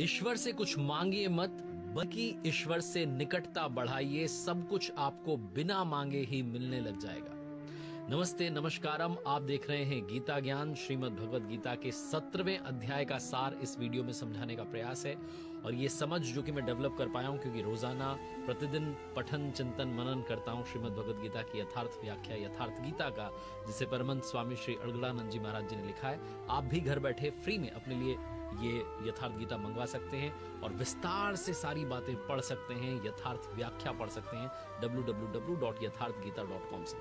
ईश्वर से कुछ मांगिए मत, बल्कि ईश्वर से निकटता बढ़ाइए। सब कुछ आपको बिना मांगे ही मिलने लग जाएगा। नमस्ते, नमस्कारम। आप देख रहे हैं गीता ज्ञान। श्रीमद् भगवद गीता के 17वें अध्याय का सार इस वीडियो में समझाने का प्रयास है। और ये समझ जो कि मैं डेवलप कर पाया हूं क्योंकि रोजाना प्रतिदिन पठन, चिंतन, मनन करता हूं श्रीमद् भगवद गीता की यथार्थ व्याख्या, यथार्थ गीता का, जिसे परमहंस स्वामी श्री अड़गड़ानंद जी महाराज जी ने लिखा है। आप भी घर बैठे फ्री में अपने लिए ये यथार्थ गीता मंगवा सकते हैं और विस्तार से सारी बातें पढ़ सकते हैं, यथार्थ व्याख्या पढ़ सकते हैं www.यथार्थगीता.com से।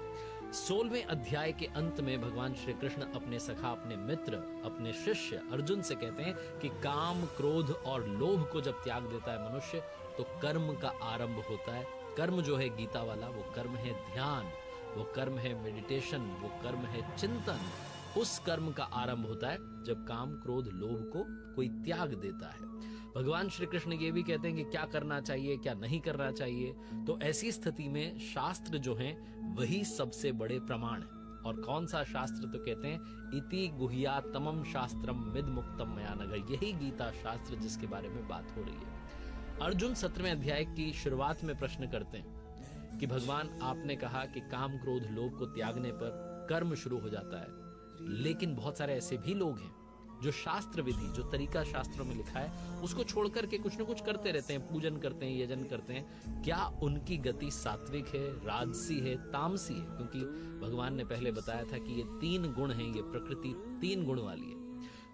16वें अध्याय के अंत में भगवान श्री कृष्ण अपने सखा, अपने मित्र, अपने शिष्य अर्जुन से कहते हैं कि काम, क्रोध और लोभ को जब त्याग देता है मनुष्य तो कर्म का आरंभ होता है। कर्म जो है गीता वाला, वो कर्म है ध्यान, वो कर्म है मेडिटेशन, वो कर्म है चिंतन। उस कर्म का आरंभ होता है जब काम, क्रोध, लोभ को कोई त्याग देता है। भगवान श्री कृष्ण ये भी कहते हैं कि क्या करना चाहिए, क्या नहीं करना चाहिए। तो ऐसी स्थिति में शास्त्र जो हैं वही सबसे बड़े प्रमाण हैं। और कौन सा शास्त्र? तो कहते हैं इति गुह्यातमम शास्त्रम मिद मुक्तम मया नघ। यही गीता शास्त्र जिसके बारे में बात हो रही है। अर्जुन 17वें अध्याय की शुरुआत में प्रश्न करते हैं कि भगवान, आपने कहा कि काम, क्रोध, लोभ को त्यागने पर कर्म शुरू हो जाता है, लेकिन बहुत सारे ऐसे भी लोग हैं जो शास्त्र विधि, जो तरीका शास्त्रों में लिखा है, उसको छोड़ करके कुछ न कुछ करते रहते हैं, पूजन करते हैं, यजन करते हैं। क्या उनकी गति सात्विक है, राजसी है, तामसी है? क्योंकि भगवान ने पहले बताया था कि ये 3 गुण हैं, ये प्रकृति 3 गुण वाली है।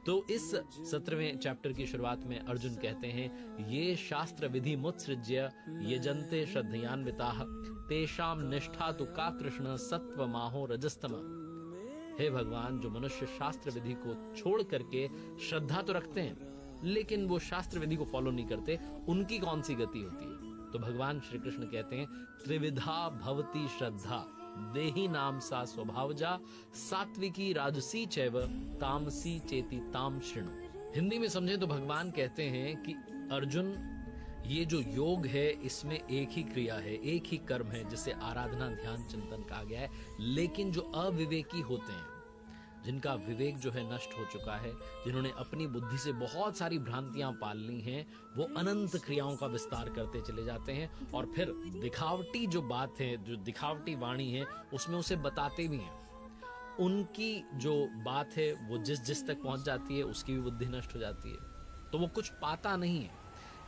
तो इस 17वें चैप्टर की शुरुआत में अर्जुन कहते हैं, ये शास्त्र विधि मुत्सृज्य यजन्ते श्रद्धयान्विताः तेषाम निष्ठा तु का कृष्ण सत्वमाहो रजस्तम। हे भगवान, जो मनुष्य शास्त्र विधि को छोड़ करके श्रद्धा तो रखते हैं लेकिन वो शास्त्र विधि को फॉलो नहीं करते, उनकी कौन सी गति होती है? तो भगवान श्री कृष्ण कहते हैं, त्रिविधा भवती श्रद्धा देहि नाम सा स्वभावजा सात्विकी राजसी चैव तामसी चेति ताम शृणु। हिंदी में समझे तो भगवान कहते हैं कि अर्जुन, ये जो योग है इसमें एक ही क्रिया है, एक ही कर्म है जिसे आराधना, ध्यान, चिंतन कहा गया है। लेकिन जो अविवेकी होते हैं, जिनका विवेक जो है नष्ट हो चुका है, जिन्होंने अपनी बुद्धि से बहुत सारी भ्रांतियां पाल ली हैं, वो अनंत क्रियाओं का विस्तार करते चले जाते हैं और फिर दिखावटी जो बात है, जो दिखावटी वाणी है, उसमें उसे बताते भी हैं। उनकी जो बात है वो जिस तक पहुंच जाती है उसकी भी बुद्धि नष्ट हो जाती है, तो वो कुछ पाता नहीं है।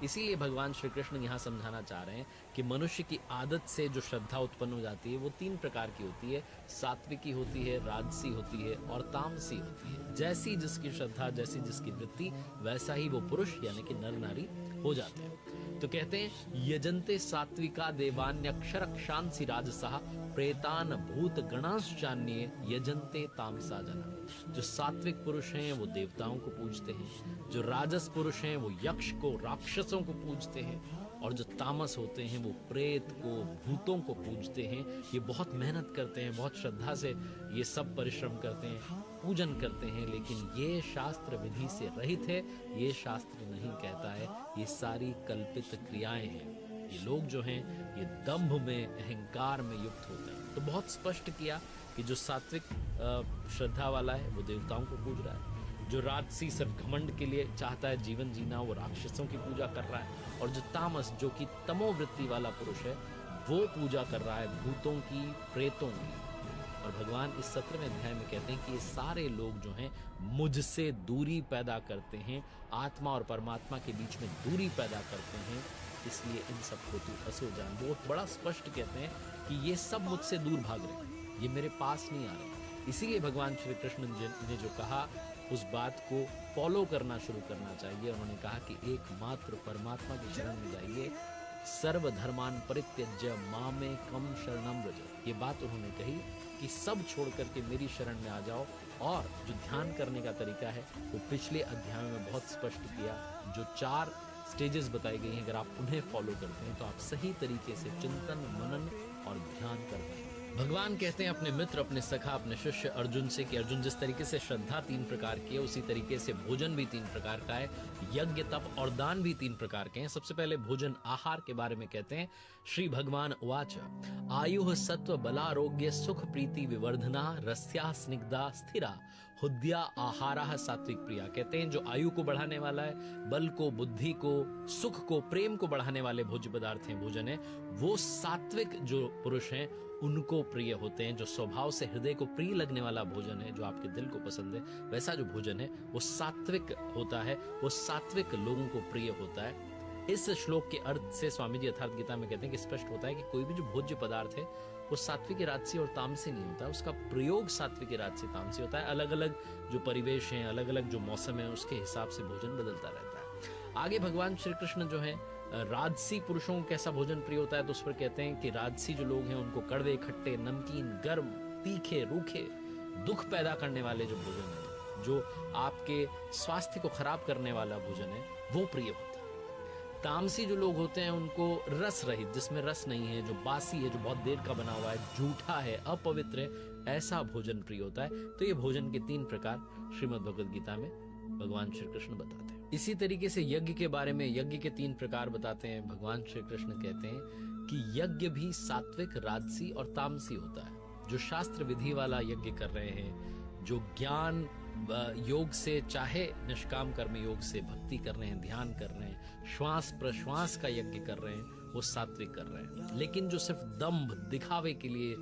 इसीलिए भगवान श्री कृष्ण यहाँ समझाना चाह रहे हैं कि मनुष्य की आदत से जो श्रद्धा उत्पन्न हो जाती है वो 3 प्रकार की होती है। सात्विकी होती है, राजसी होती है और तामसी होती है। जैसी जिसकी श्रद्धा, जैसी जिसकी वृत्ति, वैसा ही वो पुरुष यानी कि नर नारी हो जाते हैं। तो कहते हैं, यजन्ते सात्विका देवान्यक्षर क्षांसी राजसः प्रेतान भूत गणांश्चान्ये यजन्ते तामसा जना। जो सात्विक पुरुष हैं वो देवताओं को पूजते हैं, जो राजस पुरुष हैं वो यक्ष को, राक्षसों को पूजते हैं, और जो तामस होते हैं वो प्रेत को, भूतों को पूजते हैं। ये बहुत मेहनत करते हैं, बहुत श्रद्धा से ये सब परिश्रम करते हैं, पूजन करते हैं, लेकिन ये शास्त्र विधि से रहित है। ये शास्त्र नहीं कहता है, ये सारी कल्पित क्रियाएं हैं। ये लोग जो हैं ये दंभ में, अहंकार में युक्त होते हैं। तो बहुत स्पष्ट किया कि जो सात्विक श्रद्धा वाला है वो देवताओं को पूज रहा है, जो राजसी सिर्फ घमंड के लिए चाहता है जीवन जीना, वो राक्षसों की पूजा कर रहा है, और जो तामस, जो कि तमोवृत्ति वाला पुरुष है, वो पूजा कर रहा है भूतों की, प्रेतों की। और भगवान इस 17वें अध्याय में कहते हैं कि ये सारे लोग जो हैं मुझसे दूरी पैदा करते हैं, आत्मा और परमात्मा के बीच में दूरी पैदा करते हैं, इसलिए इन सबको तू फंसो जान। बहुत बड़ा स्पष्ट कहते हैं कि ये सब मुझसे दूर भाग रहे हैं, ये मेरे पास नहीं आ रहे। इसीलिए भगवान श्री कृष्ण ने जो कहा उस बात को फॉलो करना शुरू करना चाहिए। उन्होंने कहा कि एकमात्र परमात्मा की शरण में जाइए, सर्वधर्मान परित्यज्य मामेकम शरणम व्रज। ये बात उन्होंने कही कि सब छोड़ करके मेरी शरण में आ जाओ। और जो ध्यान करने का तरीका है वो पिछले अध्याय में बहुत स्पष्ट किया। जो 4 स्टेजेस बताई गई हैं, अगर आप उन्हें फॉलो करते हैं तो आप सही तरीके से चिंतन, मनन और ध्यान कर पाएंगे। भगवान कहते हैं अपने मित्र, अपने सखा, अपने शिष्य अर्जुन से कि अर्जुन, जिस तरीके से श्रद्धा 3 प्रकार की है, उसी तरीके से भोजन भी 3 प्रकार का है, यज्ञ, तप और दान भी 3 प्रकार के हैं। सबसे पहले भोजन आहार के बारे में कहते हैं। श्री भगवान उवाच आयुः सत्व बलारोग्य सुख प्रीति विवर्धना रस्या स्निग्धा स्थिरा हुद्या आहारा सात्विक प्रिया। कहते हैं जो आयु को बढ़ाने वाला है, बल को, बुद्धि को, सुख को, प्रेम को बढ़ाने वाले भोज्य पदार्थ हैं, भोजन है, वो सात्विक जो पुरुष हैं उनको प्रिय होते हैं। जो स्वभाव से हृदय को प्रिय लगने वाला भोजन है, जो आपके दिल को पसंद है, वैसा जो भोजन है वो सात्विक होता है, वो सात्विक लोगों को प्रिय होता है। इस श्लोक के अर्थ से स्वामी जी अर्थात गीता में कहते हैं कि स्पष्ट होता है कि कोई भी जो भोज्य पदार्थ है वो सात्विक, राजसी और तामसी नहीं होता, उसका प्रयोग सात्विक, राजसी, तामसी होता है। अलग अलग जो परिवेश हैं, अलग अलग जो मौसम है, उसके हिसाब से भोजन बदलता रहता है। आगे भगवान श्री कृष्ण जो है राजसी पुरुषों को कैसा भोजन प्रिय होता है, तो उस पर कहते हैं कि राजसी जो लोग हैं उनको कड़वे, खट्टे, नमकीन, गर्म, तीखे, रूखे, दुख पैदा करने वाले जो भोजन है, जो आपके स्वास्थ्य को खराब करने वाला भोजन है, वो प्रिय होता है। तामसी जो लोग होते हैं उनको रस रहित, जिसमें रस नहीं है, जो बासी है, जो बहुत देर का बना हुआ है, झूठा है, अपवित्र है, ऐसा भोजन प्रिय होता है। तो ये भोजन के 3 प्रकार श्रीमद् भगवद गीता में भगवान श्री कृष्ण बताते हैं। इसी तरीके से यज्ञ के बारे में, यज्ञ के 3 प्रकार बताते हैं। भगवान श्री कृष्ण कहते हैं कि यज्ञ भी सात्विक, राजसी और तामसी होता है। जो शास्त्र विधि वाला यज्ञ कर रहे हैं, जो ज्ञान योग से, चाहे निष्काम कर्म योग से भक्ति कर रहे हैं, ध्यान कर रहे हैं, श्वास प्रश्वास का यज्ञ कर रहे हैं, वो सात्विक कर रहे हैं। लेकिन जो सिर्फ दंभ, दिखावे के लिए,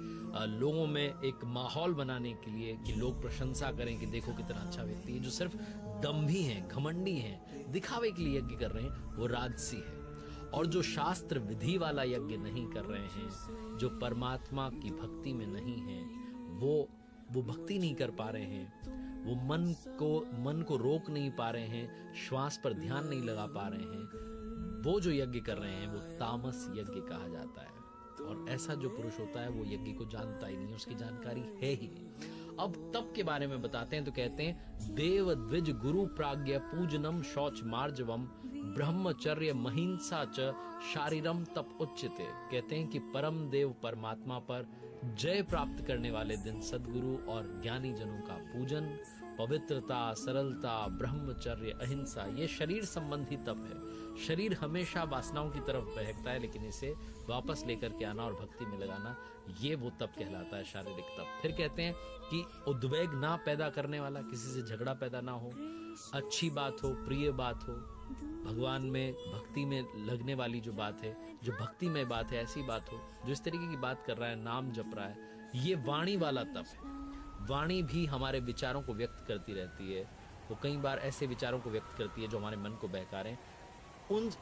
लोगों में एक माहौल बनाने के लिए कि लोग प्रशंसा करें कि देखो कितना अच्छा व्यक्ति है, जो सिर्फ दंभी हैं, घमंडी हैं, दिखावे के लिए यज्ञ कर रहे हैं, वो राजसी है। और जो शास्त्र विधि वाला यज्ञ नहीं कर रहे हैं, जो परमात्मा की भक्ति में नहीं है, वो भक्ति नहीं कर पा रहे हैं, वो मन को रोक नहीं पा रहे हैं, श्वास पर ध्यान नहीं लगा पा रहे हैं, वो जो यज्ञ कर रहे हैं वो तामस यज्ञ कहा जाता है। और ऐसा जो पुरुष होता है वो यज्ञ को जानता ही नहीं, उसकी जानकारी है ही नहीं। अब तप के बारे में बताते हैं तो कहते हैं देव द्विज गुरु प्राज्ञ पूजनम शौच मार्जवम ब्रह्मचर्य महिंसा च शारीरम तप उच्यते। कहते हैं कि परम देव परमात्मा पर जय प्राप्त करने वाले दिन सद्गुरु और ज्ञानी जनों का पूजन, पवित्रता, सरलता, ब्रह्मचर्य, अहिंसा, ये शरीर संबंधी तप है। शरीर हमेशा वासनाओं की तरफ बहकता है, लेकिन इसे वापस लेकर के आना और भक्ति में लगाना, ये वो तप कहलाता है, शारीरिक तप। फिर कहते हैं कि उद्वेग ना पैदा करने वाला, किसी से झगड़ा पैदा ना हो, अच्छी बात हो, प्रिय बात हो, भगवान में भक्ति में लगने वाली जो बात है, जो भक्ति में बात है, ऐसी बात हो, जो इस तरीके की बात कर रहा है, नाम जप रहा है, ये वाणी वाला तप है। वाणी भी हमारे विचारों को व्यक्त करती रहती है, वो कई बार ऐसे विचारों को व्यक्त करती है जो हमारे मन को बहका रहे हैं,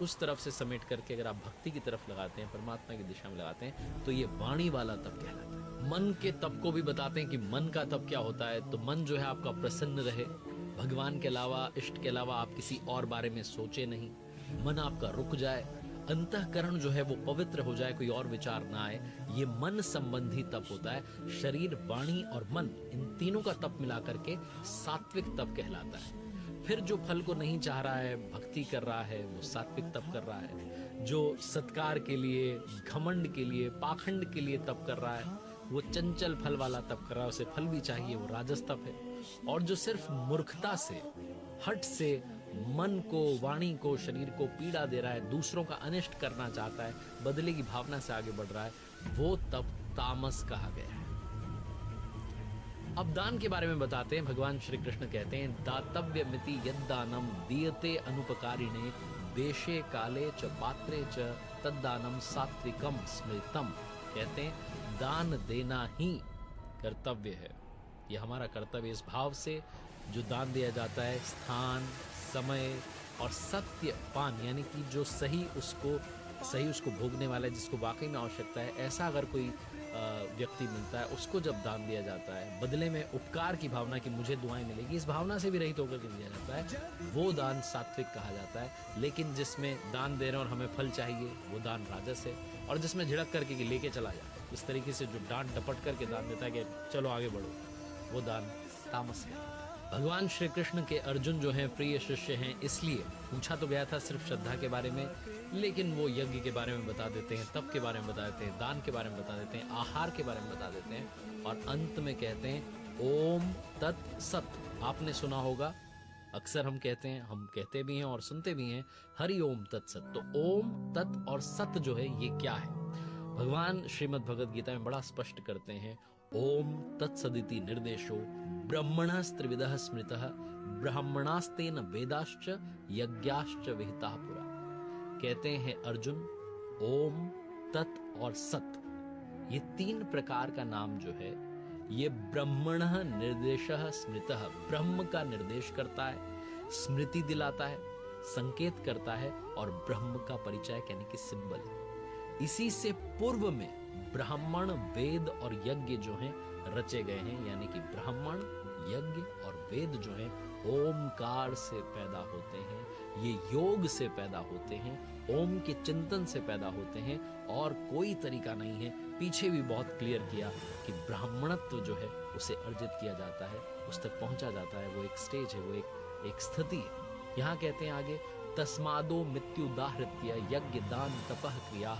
उस तरफ से समेट करके अगर आप भक्ति की तरफ लगाते हैं, परमात्मा की दिशा में लगाते हैं, तो ये वाणी वाला तप कहलाता है। मन के तप को भी बताते हैं कि मन का तप क्या होता है। तो मन जो है आपका प्रसन्न रहे, भगवान के अलावा, इष्ट के अलावा आप किसी और बारे में सोचे नहीं, मन आपका रुक जाए, अंतःकरण जो है वो पवित्र हो जाए, कोई और विचार ना आए, ये मन संबंधी तप होता है। शरीर, वाणी और मन, इन तीनों का तप मिला करके सात्विक तप कहलाता है। फिर जो फल को नहीं चाह रहा है, भक्ति कर रहा है, वो सात्विक तप कर रहा है। जो सत्कार के लिए, घमंड के लिए, पाखंड के लिए तप कर रहा है, वो चंचल फल वाला तप कर रहा है, उसे फल भी चाहिए, वो राजस तप है। और जो सिर्फ मूर्खता से, हट से मन को, वाणी को, शरीर को पीड़ा दे रहा है, दूसरों का अनिष्ट करना चाहता है, बदले की भावना से आगे बढ़ रहा है, वो तप तामस कहा गया है। अब दान के बारे में बताते हैं। भगवान श्री कृष्ण कहते हैं दातव्य मिति यद्दानम दीयते अनुपकारिणे देशे काले च पात्रे च तद्दानम सात्विकम स्मृतम। कहते हैं दान देना ही कर्तव्य है, यह हमारा कर्तव्य। इस भाव से जो दान दिया जाता है, स्थान, समय और सत्य पान, यानी कि जो सही उसको भोगने वाला है, जिसको वाकई में आवश्यकता है, ऐसा अगर कोई व्यक्ति मिलता है, उसको जब दान दिया जाता है, बदले में उपकार की भावना कि मुझे दुआएं मिलेगी, इस भावना से भी रहित होकर के दिया जाता है, वो दान सात्विक कहा जाता है। लेकिन जिसमें दान दे रहे हैं और हमें फल चाहिए, वो दान राजस है। और जिसमें झिड़क करके लेके चला जाता है, इस तरीके से जो डांट डपट करके दान देता है कि चलो आगे बढ़ो, वो दान तामस है। भगवान श्री कृष्ण के अर्जुन जो हैं प्रिय शिष्य हैं, इसलिए पूछा तो गया था सिर्फ श्रद्धा के बारे में, लेकिन वो यज्ञ के बारे में बता देते हैं, तप के बारे में बता देते हैं, दान के बारे में बता देते हैं, आहार के बारे में बता देते हैं, और अंत में कहते हैं ओम तत् सत। आपने सुना होगा, अक्सर हम कहते हैं, हम कहते भी हैं और सुनते भी हैं, हरि ओम तत्सत। तो ओम तत् और सत जो है ये क्या है? भगवान श्रीमद् भगवद गीता में बड़ा स्पष्ट करते हैं, ओम तत्सदिति निर्देशो ब्रह्मणस्त्रिविधः स्मृतः ब्राह्मणास्तेन वेदाश्च यज्ञाश्च विहिताः पुरा। कहते हैं अर्जुन, ओम तत् और सत, ये तीन प्रकार का नाम जो है ये ब्रह्मणः निर्देशः स्मृतः, ब्रह्म का निर्देश करता है, स्मृति दिलाता है, संकेत करता है, और ब्रह्म का परिचय यानी कि सिंबल है। इसी से पूर्व में ब्राह्मण, वेद और यज्ञ जो हैं रचे गए हैं, यानी कि ब्राह्मण, यज्ञ और वेद जो हैं ओमकार से पैदा होते हैं, ये योग से पैदा होते हैं, ओम के चिंतन से पैदा होते हैं, और कोई तरीका नहीं है। पीछे भी बहुत क्लियर किया कि ब्राह्मणत्व जो है उसे अर्जित किया जाता है, उस तक पहुंचा जाता है, वो एक स्टेज है, वो एक स्थिति है। यहाँ कहते हैं आगे, तस्मादो मृत्युदाहृत्य यज्ञ दान तपः क्रिया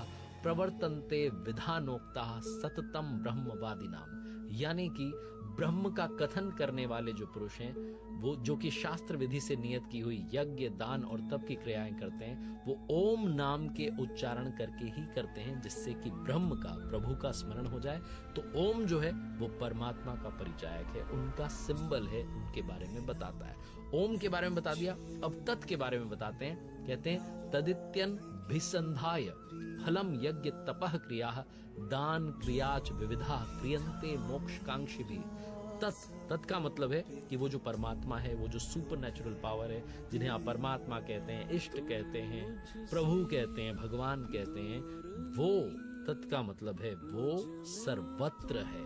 प्रवर्तन्ते विधानोक्ता सततम ब्रह्मवादिनाम। यानी कि ब्रह्म का कथन करने वाले जो पुरुष हैं, वो जो कि शास्त्र विधि से नियत की हुई यज्ञ, दान और तप की क्रियाएं करते हैं, वो ओम नाम के उच्चारण करके ही करते हैं, जिससे कि ब्रह्म का, प्रभु का स्मरण हो जाए। तो ओम जो है वो परमात्मा का परिचायक है, उनका सिंबल है, उनके बारे में बताता है। ओम के बारे में बता दिया, अब तत् के बारे में बताते हैं। कहते हैं तदित्यन भिसंधाय फलम यज्ञ तपः क्रिया दान क्रियाच विविधा क्रियन्ते मोक्षकांक्षी भी। तत् का मतलब है कि वो जो परमात्मा है, वो जो सुपर नेचुरल पावर है, जिन्हें आप परमात्मा कहते हैं, इष्ट कहते हैं, प्रभु कहते हैं, भगवान कहते हैं, वो तत् का मतलब है वो सर्वत्र है।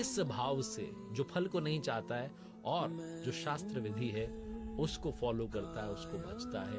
इस भाव से जो फल को नहीं चाहता है और जो शास्त्र विधि है उसको फॉलो करता है, उसको भजता है,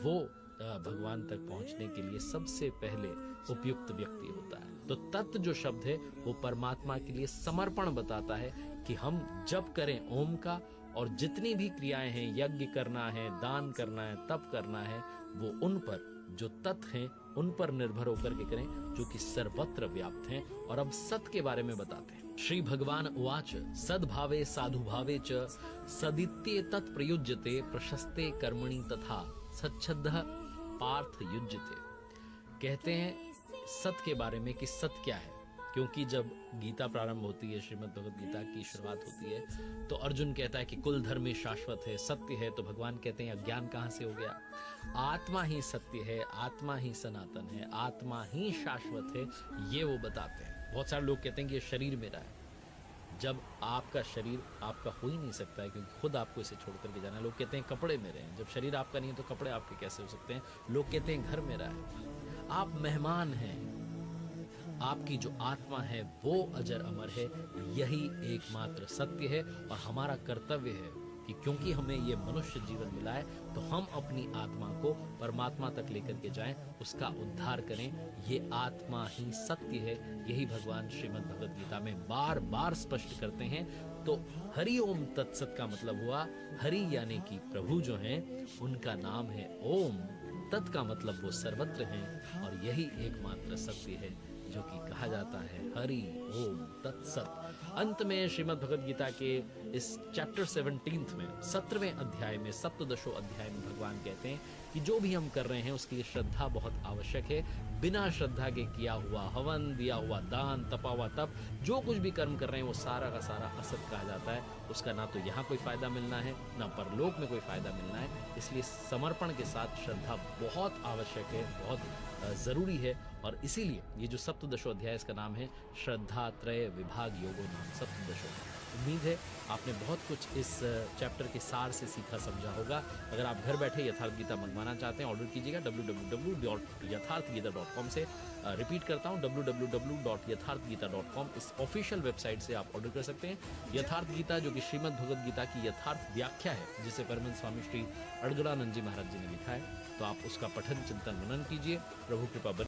वो भगवान तक पहुंचने के लिए सबसे पहले उपयुक्त व्यक्ति होता है। तो तत् जो शब्द है वो परमात्मा के लिए समर्पण बताता है कि हम जब करें ओम का, और जितनी भी क्रियाएं हैं, यज्ञ करना है, दान करना है, तप करना है, वो उन पर जो तत् हैं उन पर निर्भर होकर के करें, जो कि सर्वत्र व्याप्त हैं। और अब सत के बारे में बताते हैं। श्री भगवान उवाच सद्भावे साधुभावे च सदित्ये तत् प्रयुज्यते प्रशस्ते कर्मणि तथा सच्छद्दः पार्थ युज्यते। कहते हैं सत के बारे में कि सत क्या है, क्योंकि जब गीता प्रारंभ होती है, श्रीमद् भगवद गीता की शुरुआत होती है, तो अर्जुन कहता है कि कुल धर्म ही शाश्वत है, सत्य है। तो भगवान कहते हैं अज्ञान कहाँ से हो गया? आत्मा ही सत्य है, आत्मा ही सनातन है, आत्मा ही शाश्वत है, ये वो बताते हैं। बहुत सारे लोग कहते हैं कि ये शरीर मेरा है, जब आपका शरीर आपका हो ही नहीं सकता है, क्योंकि खुद आपको इसे छोड़ करके जाना है। लोग कहते हैं कपड़े मेरे हैं, जब शरीर आपका नहीं है तो कपड़े आपके कैसे हो सकते हैं? लोग कहते हैं घर मेरा है, आप मेहमान हैं, आपकी जो आत्मा है वो अजर अमर है, यही एकमात्र सत्य है। और हमारा कर्तव्य है कि क्योंकि हमें ये मनुष्य जीवन मिला है, तो हम अपनी आत्मा को परमात्मा तक लेकर के जाएं, उसका उद्धार करें। ये आत्मा ही सत्य है, यही भगवान श्रीमद् भगवद गीता में बार बार स्पष्ट करते हैं। तो हरि ओम तत्सत का मतलब हुआ, हरि यानी कि प्रभु जो हैं उनका नाम है ओम, तत् का मतलब वो सर्वत्र हैं, और यही एकमात्र सत्य है जो कि कहा जाता है हरि ओम तत्सत। अंत में श्रीमद् भगवद गीता के इस चैप्टर 17 में 17वें अध्याय में, सप्तदशो अध्याय में भगवान कहते हैं कि जो भी हम कर रहे हैं उसके लिए श्रद्धा बहुत आवश्यक है। बिना श्रद्धा के किया हुआ हवन, दिया हुआ दान, तपा हुआ तप, जो कुछ भी कर्म कर रहे हैं वो सारा का सारा असत कहा जाता है। उसका ना तो यहाँ कोई फायदा मिलना है, ना परलोक में कोई फायदा मिलना है। इसलिए समर्पण के साथ श्रद्धा बहुत आवश्यक है, बहुत जरूरी है। और इसीलिए ये जो सप्तदशो अध्याय, इसका नाम है श्रद्धा त्रय विभाग योगो नाम सप्तदशो। उम्मीद है आपने बहुत कुछ इस चैप्टर के सार से सीखा समझा होगा। अगर आप घर बैठे यथार्थ गीता मंगवाना चाहते हैं, ऑर्डर कीजिएगा www.yatharthgita.com से। रिपीट करता हूँ, www.yatharthgita.com, इस ऑफिशियल वेबसाइट से आप ऑर्डर कर सकते हैं। यथार्थ गीता जो कि श्रीमद् भगवद गीता की यथार्थ व्याख्या है, जिसे परमहंस स्वामी श्री अड़गड़ानंद जी महाराज जी ने लिखा है, तो आप उसका पठन चिंतन मनन कीजिए। प्रभु कृपा